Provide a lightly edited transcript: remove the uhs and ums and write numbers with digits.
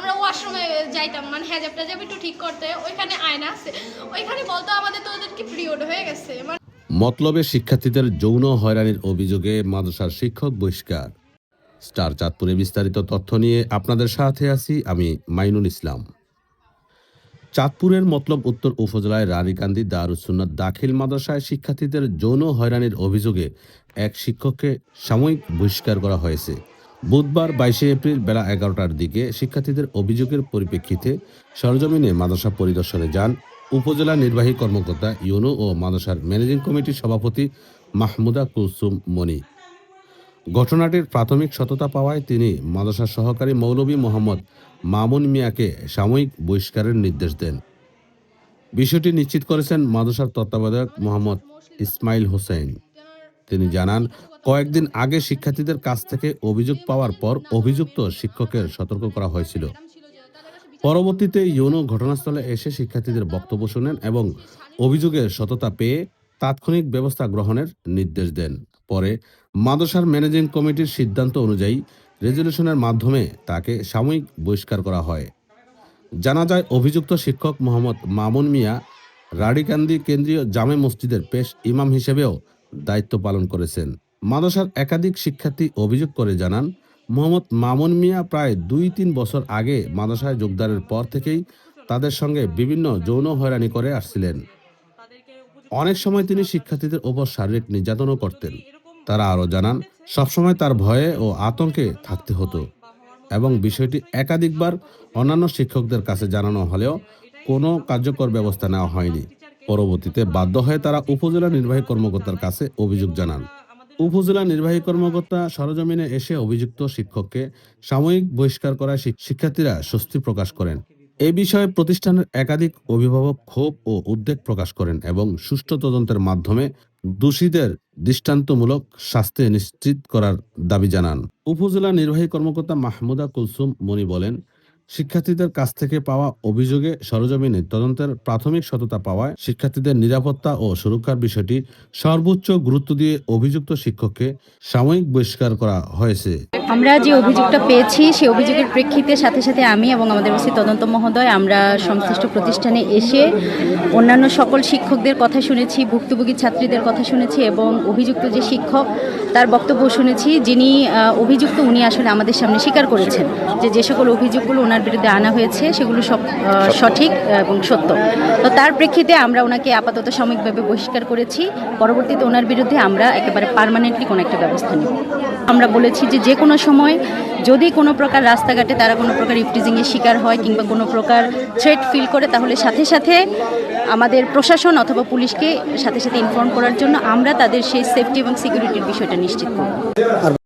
আমরা ওয়াশরুমে যাইতাম, মানে হেজাব টেজাব একটু ঠিক করতে, ওইখানে আয়না আছে, ওইখানে বলতো আমাদের তো ওদেরকে পিরিয়ড হয়ে গেছে। মতলবে শিক্ষার্থীদের যৌন হয়রানির অভিযোগে মাদ্রাসার শিক্ষক বহিষ্কার। স্টার চাঁদপুরে বিস্তারিত তথ্য নিয়ে আপনাদের সাথে আছি আমি মাইনুল ইসলাম। চাঁদপুরের মতলব উত্তর উপজেলায় রানীকান্দি দারুস সুন্নাত দাখিল মাদ্রাসায় শিক্ষার্থীদের যৌন হয়রানির অভিযোগে এক শিক্ষককে সাময়িক বহিষ্কার করা হয়েছে। বুধবার 22 এপ্রিল বেলা 11টার দিকে শিক্ষার্থীদের অভিযোগের পরিপ্রেক্ষিতে সরজমিনে মাদ্রাসা পরিদর্শনে যান উপজেলা নির্বাহী কর্মকর্তা ইউনু ও মাদ্রাসার ম্যানেজিং কমিটির সভাপতি মাহমুদা কুলসুম মনি। ঘটনাটির প্রাথমিক সততা পাওয়ায় তিনি মাদ্রাসার সহকারী মৌলভী মোহাম্মদ মামুন মিয়াকে সাময়িক বহিষ্কারের নির্দেশ দেন। বিষয়টি নিশ্চিত করেছেন মাদ্রাসার তত্ত্বাবধায়ক মোহাম্মদ ইসমাইল হোসেন। তিনি জানান, কয়েকদিন আগে শিক্ষার্থীদের কাছ থেকে অভিযোগ পাওয়ার পর অভিযুক্ত শিক্ষকের সতর্ক করা হয়েছিল। পরবর্তীতে ইউনো ঘটনাস্থলে এসে শিক্ষার্থীদের বক্তব্য শোনেন এবং অভিযোগের সততা পেয়ে তাৎক্ষণিক ব্যবস্থা গ্রহণের নির্দেশ দেন। পরে মাদ্রাসার ম্যানেজিং কমিটির সিদ্ধান্ত অনুযায়ী রেজুলেশনের মাধ্যমে তাকে সাময়িক বহিষ্কার করা হয়। জানা যায়, অভিযুক্ত শিক্ষক মোহাম্মদ মামুন মিয়া রানীকান্দি কেন্দ্রীয় জামে মসজিদের পেশ ইমাম হিসেবেও দায়িত্ব পালন করেছেন। মাদ্রাসার একাধিক শিক্ষার্থী অভিযোগ করে জানান, মোহাম্মদ মামুন মিয়া প্রায় 2-3 বছর আগে মাদ্রাসায় যোগদানের পর থেকেই তাদের সঙ্গে বিভিন্ন যৌন হয়রানি করে আসছিলেন। অনেক সময় তিনি শিক্ষার্থীদের ওপর শারীরিক নির্যাতনও করতেন। তারা আরও জানান, সবসময় তার ভয়ে ও আতঙ্কে থাকতে হতো এবং বিষয়টি একাধিকবার অন্যান্য শিক্ষকদের কাছে জানানো হলেও কোনো কার্যকর ব্যবস্থা নেওয়া হয়নি। পরবর্তীতে বাধ্য হয়ে তারা উপজেলা নির্বাহী কর্মকর্তার কাছে অভিযোগ জানান। উপজেলা নির্বাহী কর্মকর্তা সরজমিনে এসে অভিযুক্ত শিক্ষককে সাময়িক বহিষ্কার করায় শিক্ষার্থীরা স্বস্তি প্রকাশ করেন। এ বিষয়ে প্রতিষ্ঠানের একাধিক অভিভাবক ক্ষোভ ও উদ্বেগ প্রকাশ করেন এবং সুষ্ঠু তদন্তের মাধ্যমে দোষীদের দৃষ্টান্তমূলক শাস্তি নিশ্চিত করার দাবি জানান। উপজেলা নির্বাহী কর্মকর্তা মাহমুদা কুলসুম মনি বলেন, শিক্ষার্থীদের কাছ থেকে পাওয়া অভিযোগে সরজমিনে তদন্তের প্রাথমিক সততা পাওয়ায় শিক্ষার্থীদের নিরাপত্তা ও সুরক্ষার বিষয়টি সর্বোচ্চ গুরুত্ব দিয়ে অভিযুক্ত শিক্ষককে সাময়িক বহিষ্কার করা হয়েছে। আমরা যে অভিযোগটা পেয়েছি সেই অভিযোগের প্রেক্ষিতে সাথে সাথে আমি এবং আমাদের ওসি তদন্ত মহোদয় আমরা সংশ্লিষ্ট প্রতিষ্ঠানে এসে অন্যান্য সকল শিক্ষকদের কথা শুনেছি, ভুক্তভোগী ছাত্রীদের কথা শুনেছি এবং অভিযুক্ত যে শিক্ষক তার বক্তব্য শুনেছি। যিনি অভিযুক্ত উনি আসলে আমাদের সামনে স্বীকার করেছেন যে সকল অভিযোগগুলো ওনার বিরুদ্ধে আনা হয়েছে সেগুলো সব সঠিক এবং সত্য। তো তার প্রেক্ষিতে আমরা ওনাকে আপাতত সাময়িকভাবে বহিষ্কার করেছি। পরবর্তীতে ওনার বিরুদ্ধে আমরা একেবারে পার্মানেন্টলি কোনো একটা ব্যবস্থা নেব। আমরা বলেছি যে কোনো সময় যদি কোনো প্রকার রাস্তাঘাটে তারা কোনো প্রকার ইফটিজিংয়ের শিকার হয় কিংবা কোনো প্রকার থ্রেট ফিল করে তাহলে সাথে সাথে আমাদের প্রশাসন অথবা পুলিশকে সাথে সাথে ইনফর্ম করার জন্য আমরা তাদের সেই সেফটি এবং সিকিউরিটির বিষয়টা নিশ্চিত করব।